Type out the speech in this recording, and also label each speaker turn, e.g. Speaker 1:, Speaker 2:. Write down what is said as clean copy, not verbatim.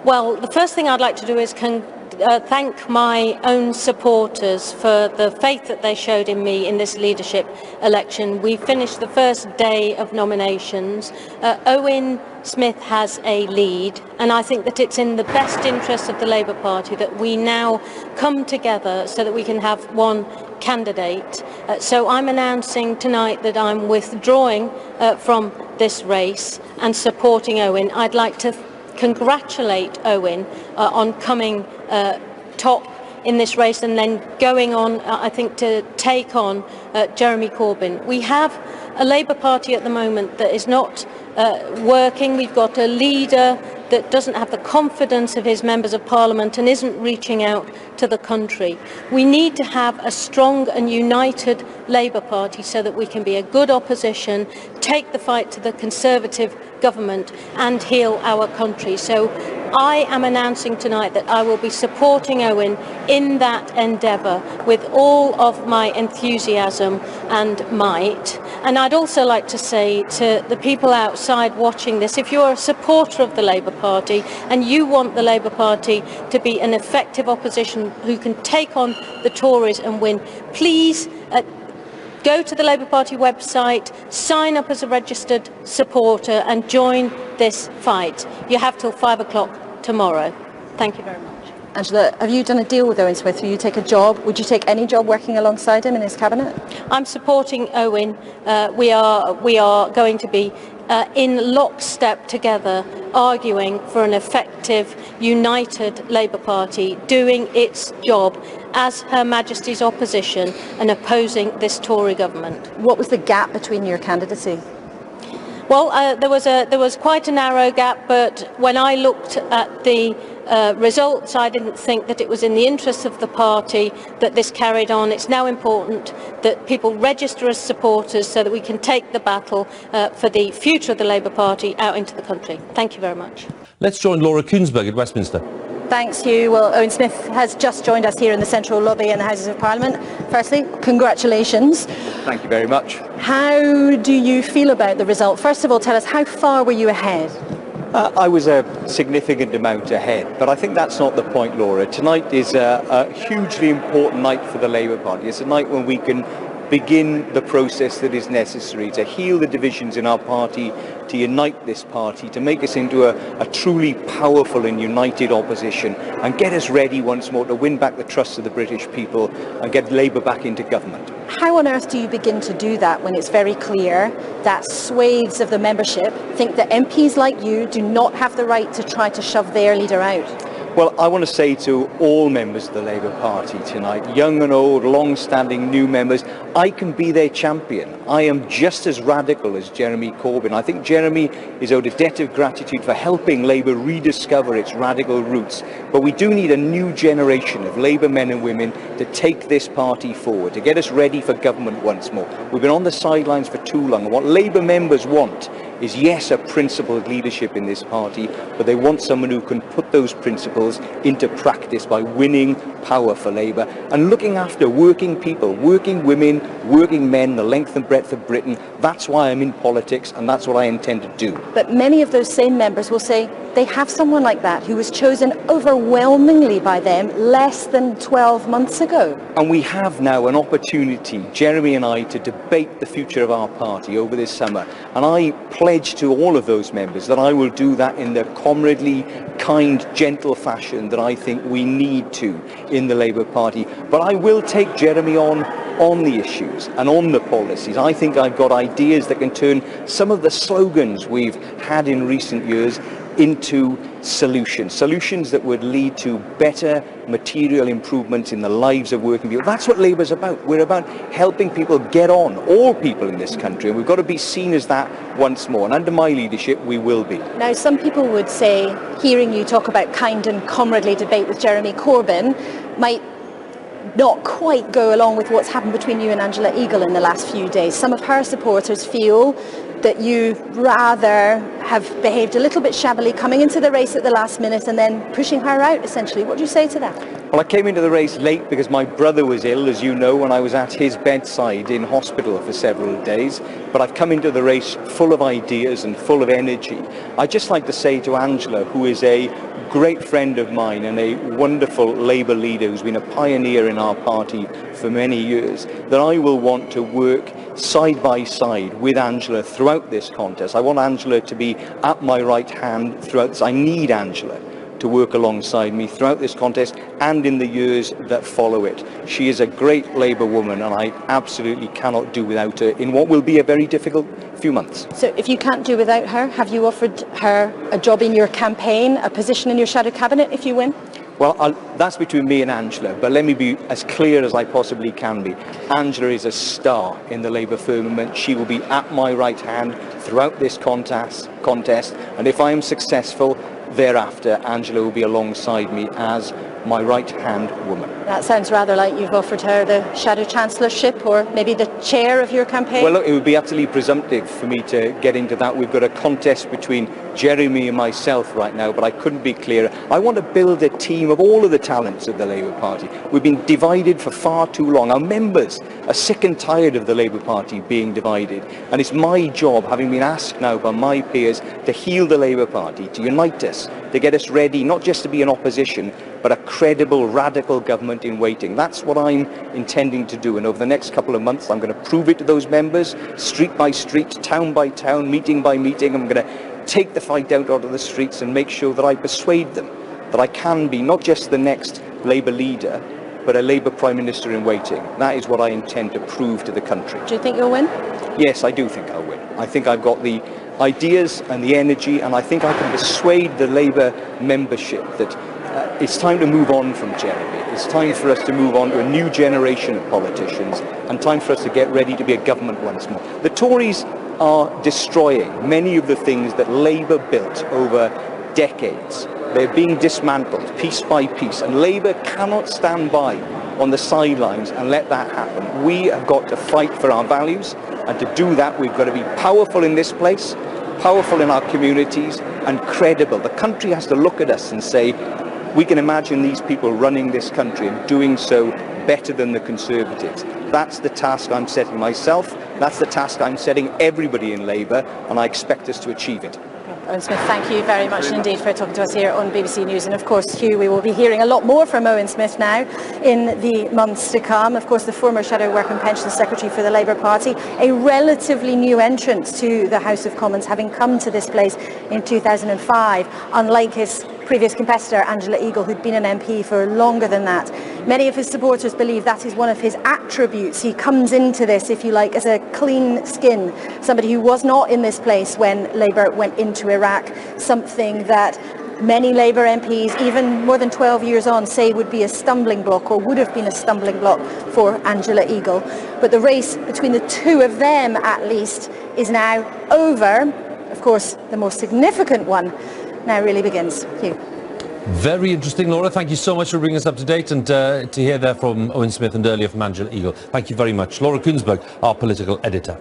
Speaker 1: Well, the first thing I'd like to do is thank my own supporters for the faith that they showed in me in this leadership election. We finished the first day of nominations. Owen Smith has a lead, and I think that it's in the best interest of the Labour Party that we now come together so that we can have one candidate. So I'm announcing tonight that I'm withdrawing from this race and supporting Owen. I'd like to congratulate Owen on coming top in this race and then going on, I think, to take on Jeremy Corbyn. We have a Labour Party at the moment that is not working. We've got a leader that doesn't have the confidence of his members of parliament and isn't reaching out to the country. We need to have a strong and united Labour Party so that we can be a good opposition, take the fight to the Conservative government and heal our country. So I am announcing tonight that I will be supporting Owen in that endeavour with all of my enthusiasm and might. And I'd also like to say to the people outside watching this, if you're a supporter of the Labour Party and you want the Labour Party to be an effective opposition who can take on the Tories and win, please go to the Labour Party website, sign up as a registered supporter and join this fight. You have till 5 o'clock tomorrow. Thank you very much.
Speaker 2: Angela, have you done a deal with Owen Smith? Will you take a job? Would you take any job working alongside him in his cabinet?
Speaker 1: I'm supporting Owen. We are going to be in lockstep together, arguing for an effective, united Labour Party, doing its job as Her Majesty's opposition and opposing this Tory government.
Speaker 2: What was the gap between your candidacy?
Speaker 1: Well, there was quite a narrow gap, but when I looked at the results, I didn't think that it was in the interests of the party that this carried on. It's now important that people register as supporters so that we can take the battle for the future of the Labour Party out into the country. Thank you very much.
Speaker 3: Let's join Laura Kuenssberg at Westminster.
Speaker 2: Thanks, Hugh. Well, Owen Smith has just joined us here in the Central Lobby in the Houses of Parliament. Firstly, congratulations.
Speaker 4: Thank you very much.
Speaker 2: How do you feel about the result? First of all, tell us, how far were you ahead?
Speaker 4: I was a significant amount ahead, but I think that's not the point, Laura. Tonight is a hugely important night for the Labour Party. It's a night when we can begin the process that is necessary to heal the divisions in our party, to unite this party, to make us into a truly powerful and united opposition and get us ready once more to win back the trust of the British people and get Labour back into government.
Speaker 2: How on earth do you begin to do that when it's very clear that swathes of the membership think that MPs like you do not have the right to try to shove their leader out?
Speaker 4: Well, I want to say to all members of the Labour Party tonight, young and old, long-standing new members, I can be their champion. I am just as radical as Jeremy Corbyn. I think Jeremy is owed a debt of gratitude for helping Labour rediscover its radical roots. But we do need a new generation of Labour men and women to take this party forward, to get us ready for government once more. We've been on the sidelines for too long, and what Labour members want is, yes, a principled leadership in this party, but they want someone who can put those principles into practice by winning power for Labour and looking after working people, working women, working men, the length and breadth of Britain. That's why I'm in politics, and that's what I intend to do.
Speaker 2: But many of those same members will say they have someone like that who was chosen overwhelmingly by them less than 12 months ago.
Speaker 4: And we have now an opportunity, Jeremy and I, to debate the future of our party over this summer. And I pledge to all of those members that I will do that in the comradely, kind, gentle fashion that I think we need to in the Labour Party. But I will take Jeremy on the issues and on the policies. I think I've got ideas that can turn some of the slogans we've had in recent years into solutions that would lead to better material improvements in the lives of working people. That's what Labour's about. We're about helping people get on, all people in this country, and we've got to be seen as that once more. And under my leadership, we will be.
Speaker 2: Now, some people would say, hearing you talk about kind and comradely debate with Jeremy Corbyn might not quite go along with what's happened between you and Angela Eagle in the last few days. Some of her supporters feel that you rather have behaved a little bit shabbily, coming into the race at the last minute and then pushing her out, essentially. What do you say to that?
Speaker 4: Well, I came into the race late because my brother was ill, as you know, and I was at his bedside in hospital for several days. But I've come into the race full of ideas and full of energy. I'd just like to say to Angela, who is a great friend of mine and a wonderful Labour leader who's been a pioneer in our party for many years, that I will want to work side by side with Angela throughout this contest. I want Angela to be at my right hand throughout this. I need Angela to work alongside me throughout this contest and in the years that follow it. She is a great Labour woman and I absolutely cannot do without her in what will be a very difficult few months.
Speaker 2: So if you can't do without her, have you offered her a job in your campaign, a position in your shadow cabinet if you win?
Speaker 4: Well, that's between me and Angela, but let me be as clear as I possibly can be. Angela is a star in the Labour firmament. She will be at my right hand throughout this contest, and if I am successful, thereafter, Angela will be alongside me as my right-hand woman.
Speaker 2: That sounds rather like you've offered her the Shadow Chancellorship or maybe the chair of your campaign.
Speaker 4: Well, look, it would be absolutely presumptive for me to get into that. We've got a contest between Jeremy and myself right now, but I couldn't be clearer. I want to build a team of all of the talents of the Labour Party. We've been divided for far too long. Our members are sick and tired of the Labour Party being divided. And it's my job, having been asked now by my peers, to heal the Labour Party, to unite us, to get us ready, not just to be in opposition, but a credible, radical government in waiting. That's what I'm intending to do. And over the next couple of months, I'm going to prove it to those members, street by street, town by town, meeting by meeting. I'm going to take the fight out onto the streets and make sure that I persuade them that I can be not just the next Labour leader, but a Labour Prime Minister in waiting. That is what I intend to prove to the country.
Speaker 2: Do you think you'll win?
Speaker 4: Yes, I do think I'll win. I think I've got the ideas and the energy, and I think I can persuade the Labour membership that it's time to move on from Jeremy. It's time for us to move on to a new generation of politicians and time for us to get ready to be a government once more. The Tories are destroying many of the things that Labour built over decades. They're being dismantled piece by piece, and Labour cannot stand by on the sidelines and let that happen. We have got to fight for our values, and to do that we've got to be powerful in this place, powerful in our communities, and credible. The country has to look at us and say, we can imagine these people running this country and doing so better than the Conservatives. That's the task I'm setting myself, that's the task I'm setting everybody in Labour, and I expect us to achieve it.
Speaker 2: Owen Smith, thank you very much indeed for talking to us here on BBC News. And of course, Hugh, we will be hearing a lot more from Owen Smith now in the months to come. Of course, the former Shadow Work and Pensions Secretary for the Labour Party, a relatively new entrant to the House of Commons, having come to this place in 2005, unlike his previous competitor, Angela Eagle, who'd been an MP for longer than that. Many of his supporters believe that is one of his attributes. He comes into this, if you like, as a clean skin, somebody who was not in this place when Labour went into Iraq, something that many Labour MPs, even more than 12 years on, say would be a stumbling block, or would have been a stumbling block for Angela Eagle. But the race between the two of them, at least, is now over. Of course, the most significant one now really begins. Hugh.
Speaker 3: Very interesting, Laura. Thank you so much for bringing us up to date, and to hear there from Owen Smith and earlier from Angela Eagle. Thank you very much. Laura Kunsberg, our political editor.